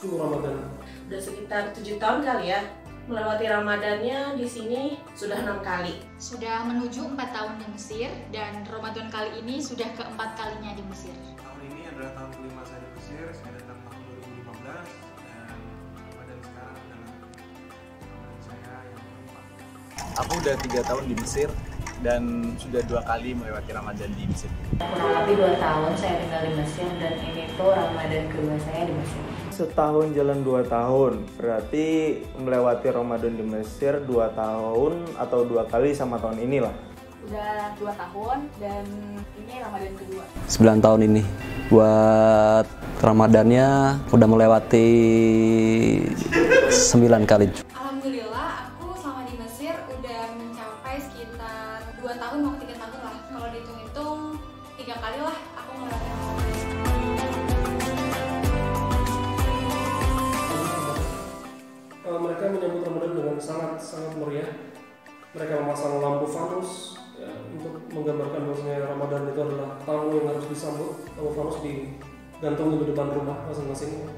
waktu Ramadan? Udah sekitar 7 tahun kali ya. Melewati Ramadannya di sini sudah 6 kali. Sudah menuju 4 tahun di Mesir dan Ramadan kali ini sudah keempat kalinya di Mesir. Tahun ini adalah tahun kelima saya di Mesir. Saya datang tahun 2015 dan Ramadan sekarang adalah Ramadan saya yang keempat. Aku udah 3 tahun di Mesir dan sudah 2 kali melewati Ramadan di Mesir. Kurang lebih 2 tahun saya tinggal di Mesir dan ini tuh Ramadan kedua saya di Mesir. Setahun jalan 2 tahun, berarti melewati Ramadan di Mesir 2 tahun atau 2 kali sama tahun inilah. Udah 2 tahun dan ini Ramadan kedua. 9 tahun ini. Buat Ramadannya udah melewati 9 kali. Alhamdulillah aku selama di Mesir udah mencapai sekitar 2 tahun mau 3 tahun lah. Kalau dihitung-hitung 3 kali lah aku melewati Ramadan. Mereka menyambut Ramadan dengan sangat meriah. Mereka memasang lampu fanus ya, untuk menggambarkan bahwasanya Ramadan itu adalah tamu yang harus disambut. Lampu fanus digantung di depan rumah masing-masing.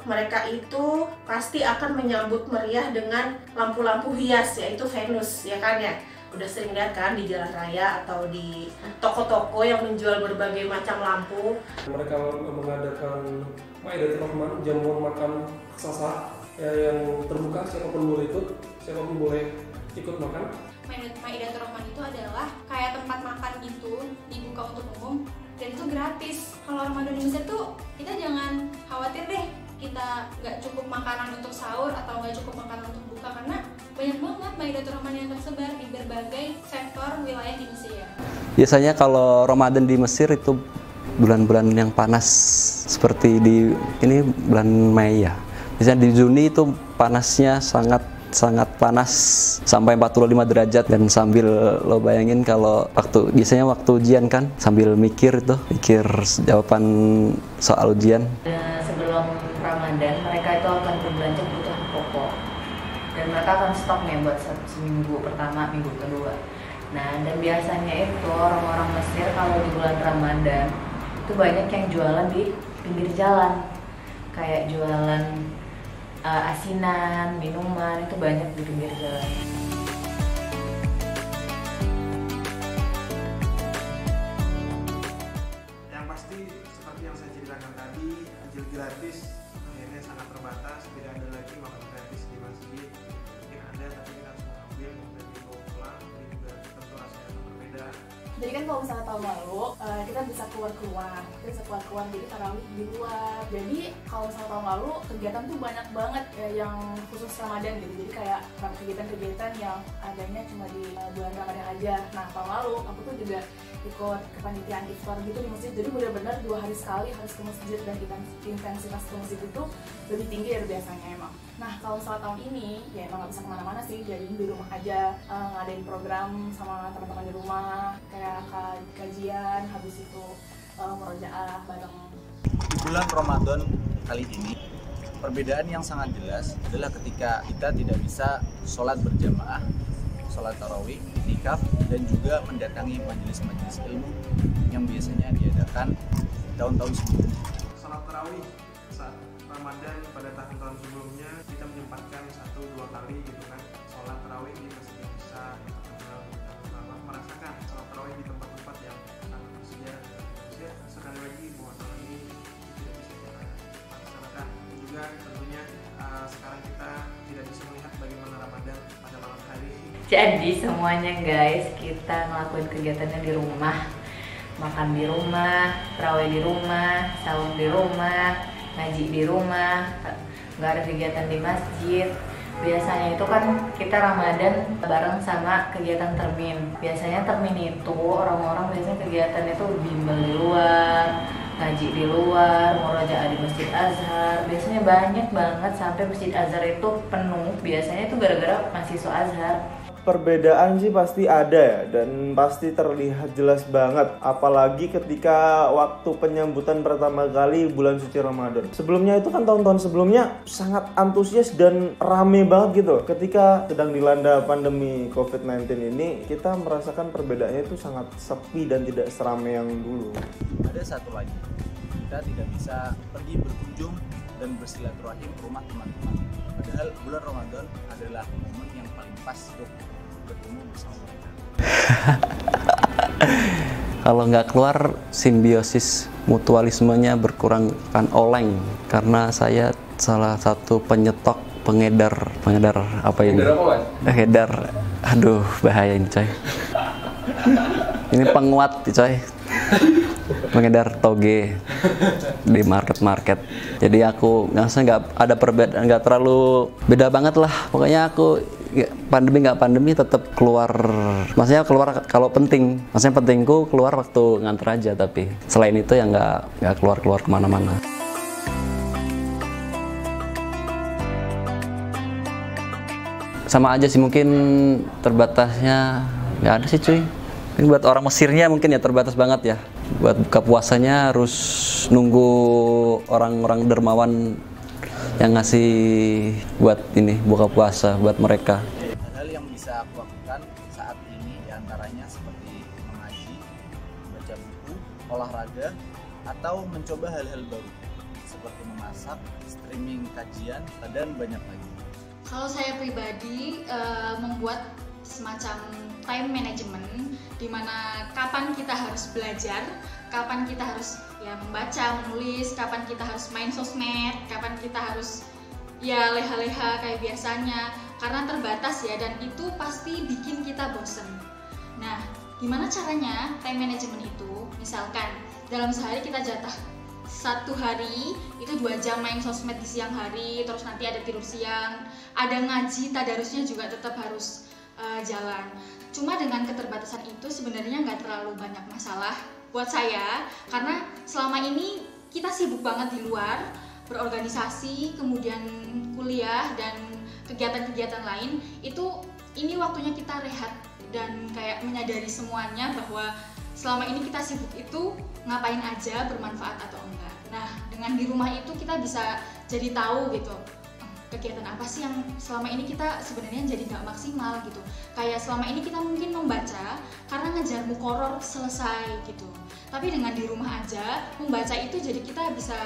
Mereka itu pasti akan menyambut meriah dengan lampu-lampu hias, yaitu Venus, ya kan ya? Udah sering lihat kan di jalan raya atau di toko-toko yang menjual berbagai macam lampu. Mereka mengadakan Maidatul Rahman, jamuan makan raksasa ya, yang terbuka, siapapun boleh ikut makan. Maidatul Rahman itu adalah kayak tempat makan gitu, dibuka untuk umum dan itu gratis. Kalau Ramadan di Mesir tuh kita jangan khawatir deh kita nggak cukup makanan untuk sahur atau nggak cukup makanan untuk buka, karena banyak banget Maidatul Rahman yang tersebar di berbagai sektor wilayah di Mesir. Biasanya kalau Ramadan di Mesir itu bulan-bulan yang panas seperti di ini bulan Mei ya. Biasanya di Juni itu panasnya sangat panas sampai 45 derajat dan sambil lo bayangin kalau biasanya waktu ujian kan sambil mikir jawaban soal ujian. Sebelum Ramadan mereka itu akan berbelanja kebutuhan pokok dan mereka akan stok nih buat seminggu pertama, minggu kedua. Nah dan biasanya itu orang-orang Mesir kalau di bulan Ramadan itu banyak yang jualan di pinggir jalan, kayak jualan asinan, minuman, itu banyak di pinggir jalan. Yang pasti seperti yang saya ceritakan tadi, takjil gratis akhirnya sangat terbatas, tidak ada lagi makan gratis di masjid. Mungkin ada tapi kita harus mengambil dan dibawa pulang, ini juga tentu rasanya akan berbeda. Jadi kan kalau misalnya tahun lalu kita bisa keluar, jadi tarawih di luar. Jadi kalau misalnya tahun lalu kegiatan tuh banyak banget ya, yang khusus Ramadan gitu. Jadi kayak kegiatan-kegiatan yang adanya cuma di bulan Ramadan aja. Nah tahun lalu aku tuh juga ikut kepanitiaan iftar gitu di masjid. Jadi benar-benar 2 hari sekali harus ke masjid dan intensitas ke masjid itu lebih tinggi dari biasanya emang. Nah kalau misalnya tahun ini ya emang nggak bisa kemana-mana sih, jadi di rumah aja ngadain program sama teman-teman di rumah kayak kajian, habis itu murojaah bareng. Di bulan Ramadan kali ini, perbedaan yang sangat jelas adalah ketika kita tidak bisa sholat berjamaah, sholat tarawih, iktikaf, dan juga mendatangi majelis-majelis ilmu yang biasanya diadakan tahun-tahun sebelumnya. Sholat tarawih saat Ramadan pada tahun-tahun sebelumnya kita menyempatkan 1-2 kali gitu kan sholat tarawih di masjid yang besar, merasakan sholat tarawih di tempat-tempat yang sangat bersejarah di Indonesia. Sekali lagi bahwa tahun ini tidak bisa kita laksanakan. Juga tentunya sekarang kita tidak bisa melihat bagaimana Ramadan pada malam hari. Jadi semuanya guys, kita ngelakuin kegiatannya di rumah, makan di rumah, tarawih di rumah, sahur di rumah, ngaji di rumah, nggak ada kegiatan di masjid. Biasanya itu kan kita Ramadan bareng sama kegiatan termin. Biasanya termin itu orang-orang biasanya kegiatan itu bimbel di luar, ngaji di luar, murojaah di Masjid Azhar. Biasanya banyak banget sampai Masjid Azhar itu penuh. Biasanya itu gara-gara mahasiswa Azhar. Perbedaan sih pasti ada ya, dan pasti terlihat jelas banget, apalagi ketika waktu penyambutan pertama kali bulan suci Ramadan. Sebelumnya itu kan tahun-tahun sebelumnya sangat antusias dan rame banget gitu. Ketika sedang dilanda pandemi COVID-19 ini, kita merasakan perbedaannya itu sangat sepi dan tidak seramai yang dulu. Ada satu lagi, kita tidak bisa pergi berkunjung dan bersilaturahim ke rumah teman-teman. Padahal bulan Ramadan adalah momen yang paling pas untuk bertemu bersama mereka. Kalau nggak keluar, simbiosis mutualismenya berkurang, kan oleng. Karena saya salah satu pengedar apa ini? Pengedar, aduh bahaya ini coy. Ini penguat coy. Pengedar toge di market. Jadi aku nggak ada perbedaan, nggak terlalu beda banget lah. Pokoknya aku pandemi nggak pandemi tetap keluar. Maksudnya keluar kalau penting. Maksudnya pentingku keluar waktu nganter aja. Tapi selain itu ya nggak keluar kemana-mana. Sama aja sih, mungkin terbatasnya nggak ada sih cuy. Ini buat orang Mesirnya mungkin ya terbatas banget ya. Buat buka puasanya harus nunggu orang-orang dermawan yang ngasih buat ini buka puasa buat mereka. Hal yang bisa aku lakukan saat ini diantaranya seperti mengaji, baca buku, olahraga, atau mencoba hal-hal baru seperti memasak, streaming kajian, dan banyak lagi. Kalau saya pribadi membuat semacam time management di mana kapan kita harus belajar, kapan kita harus ya membaca, menulis, kapan kita harus main sosmed, kapan kita harus ya leha-leha kayak biasanya, karena terbatas ya, dan itu pasti bikin kita bosen. Nah, gimana caranya time management itu? Misalkan dalam sehari kita jatah 1 hari itu 2 jam main sosmed di siang hari, terus nanti ada tidur siang, ada ngaji, tadarusnya juga tetap harus jalan. Cuma dengan keterbatasan itu sebenarnya nggak terlalu banyak masalah buat saya, karena selama ini kita sibuk banget di luar, berorganisasi, kemudian kuliah dan kegiatan-kegiatan lain. Ini waktunya kita rehat dan kayak menyadari semuanya bahwa selama ini kita sibuk itu ngapain aja, bermanfaat atau enggak. Nah, dengan di rumah itu kita bisa jadi tahu gitu, kegiatan apa sih yang selama ini kita sebenarnya jadi nggak maksimal gitu. Kayak selama ini kita mungkin membaca karena ngejar mukoror selesai gitu. Tapi dengan di rumah aja membaca itu jadi kita bisa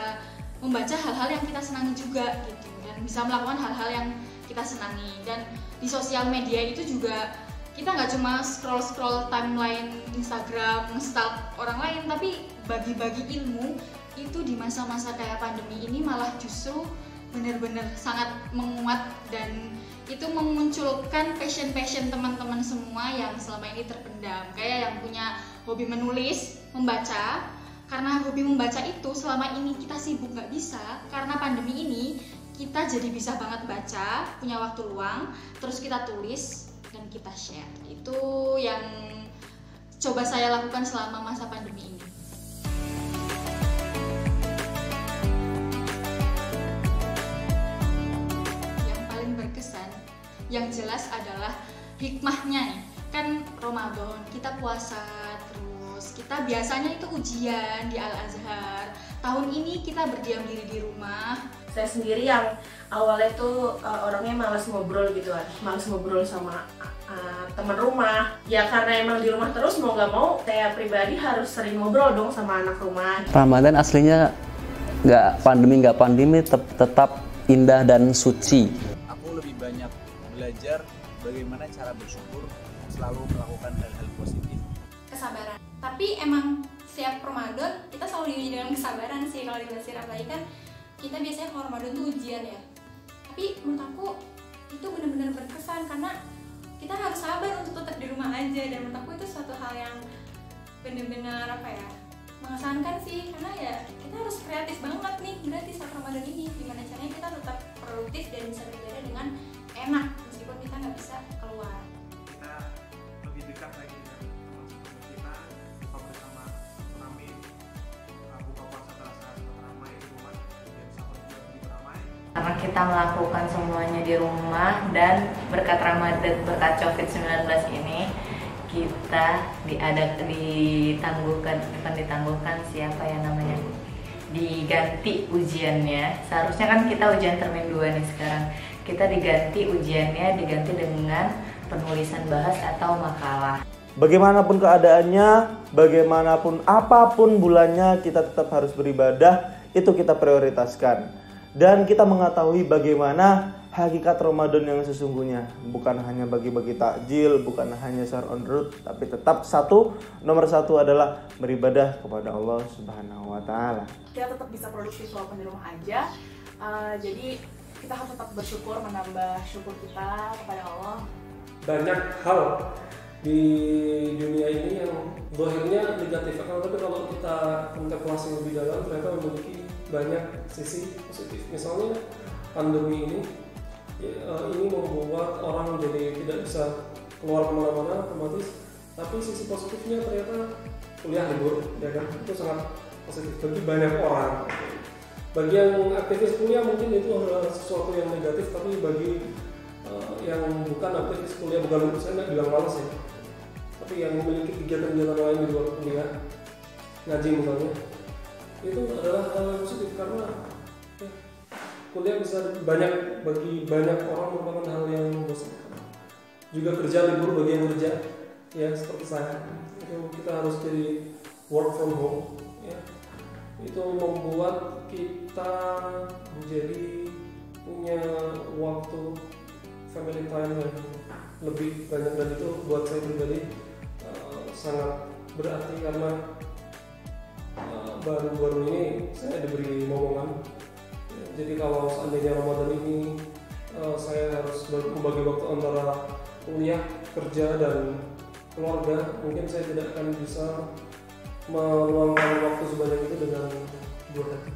membaca hal-hal yang kita senangi juga gitu, dan bisa melakukan hal-hal yang kita senangi. Dan di sosial media itu juga kita nggak cuma scroll timeline Instagram, nge-stalk orang lain, tapi bagi-bagi ilmu itu di masa-masa kayak pandemi ini malah justru benar-benar sangat menguat, dan itu memunculkan passion teman-teman semua yang selama ini terpendam. Kayak yang punya hobi menulis, membaca, karena hobi membaca itu selama ini kita sibuk nggak bisa, karena pandemi ini kita jadi bisa banget baca, punya waktu luang, terus kita tulis dan kita share. Itu yang coba saya lakukan selama masa pandemi ini. Yang jelas adalah hikmahnya nih, kan Ramadan kita puasa, terus kita biasanya itu ujian di Al-Azhar. Tahun ini kita berdiam diri di rumah. Saya sendiri yang awalnya tuh orangnya malas ngobrol gitu kan, malas ngobrol sama teman rumah. Ya karena emang di rumah terus, mau nggak mau saya pribadi harus sering ngobrol dong sama anak rumah. Ramadan aslinya nggak pandemi tetap indah dan suci. Aku lebih banyak belajar bagaimana cara bersyukur, selalu melakukan hal-hal positif. Kesabaran. Tapi emang setiap Ramadan kita selalu diuji dengan kesabaran sih. Kalau di Basir apalagi kan kita biasanya kalau Ramadan tuh ujian ya. Tapi menurut aku itu benar-benar berkesan karena kita harus sabar untuk tetap di rumah aja, dan menurut aku itu suatu hal yang benar-benar mengesankan sih, karena ya kita harus kreatif banget nih berarti saat Ramadan ini, gimana caranya kita tetap produktif dan bisa beribadah dengan enak meskipun kita nggak bisa keluar. Kita lebih dekat lagi dengan teman-teman kita, buka bersama ramai, buka puasa terasa ramai di rumah, dan sahur juga begitu ramai. Karena kita melakukan semuanya di rumah dan berkat Ramadan, berkat COVID-19 ini kita ditangguhkan siapa yang namanya diganti ujiannya. Seharusnya kan kita ujian termin 2 nih sekarang. Kita diganti ujiannya dengan penulisan bahas atau makalah. Bagaimanapun keadaannya, bagaimanapun apapun bulannya, kita tetap harus beribadah, itu kita prioritaskan. dan kita mengetahui bagaimana hakikat Ramadan yang sesungguhnya. Bukan hanya bagi-bagi takjil, bukan hanya share on the road, tapi tetap nomor satu adalah beribadah kepada Allah Subhanahu wa Ta'ala. Kita tetap bisa produktif walaupun di rumah aja. Jadi kita harus tetap bersyukur, menambah syukur kita kepada Allah. Banyak hal di dunia ini yang zahirnya negatif, tapi kalau kita kontemplasi lebih dalam ternyata memiliki banyak sisi positif. Misalnya pandemi ini membuat orang jadi tidak bisa keluar kemana-mana otomatis, tapi sisi positifnya ternyata kuliah libur, ya kan, itu sangat positif bagi banyak orang. Bagi yang aktivis kuliah mungkin itu adalah sesuatu yang negatif, tapi bagi yang bukan aktivis kuliah, bukan, saya nggak bilang malas ya, tapi yang memiliki kegiatan-kegiatan lain di luar kuliah, ngaji misalnya, itu adalah hal yang positif karena kuliah bisa bagi banyak orang merupakan hal yang membosankan. Juga kerja libur bagi yang kerja, ya seperti saya, itu kita harus jadi work from home, ya. Itu membuat kita menjadi punya waktu family time yang lebih banyak, dan itu buat saya pribadi sangat berarti karena baru-baru ini saya diberi momongan. Jadi kalau seandainya Ramadan ini saya harus membagi waktu antara kuliah, kerja, dan keluarga, mungkin saya tidak akan bisa meluangkan waktu sebanyak itu dengan buah hati.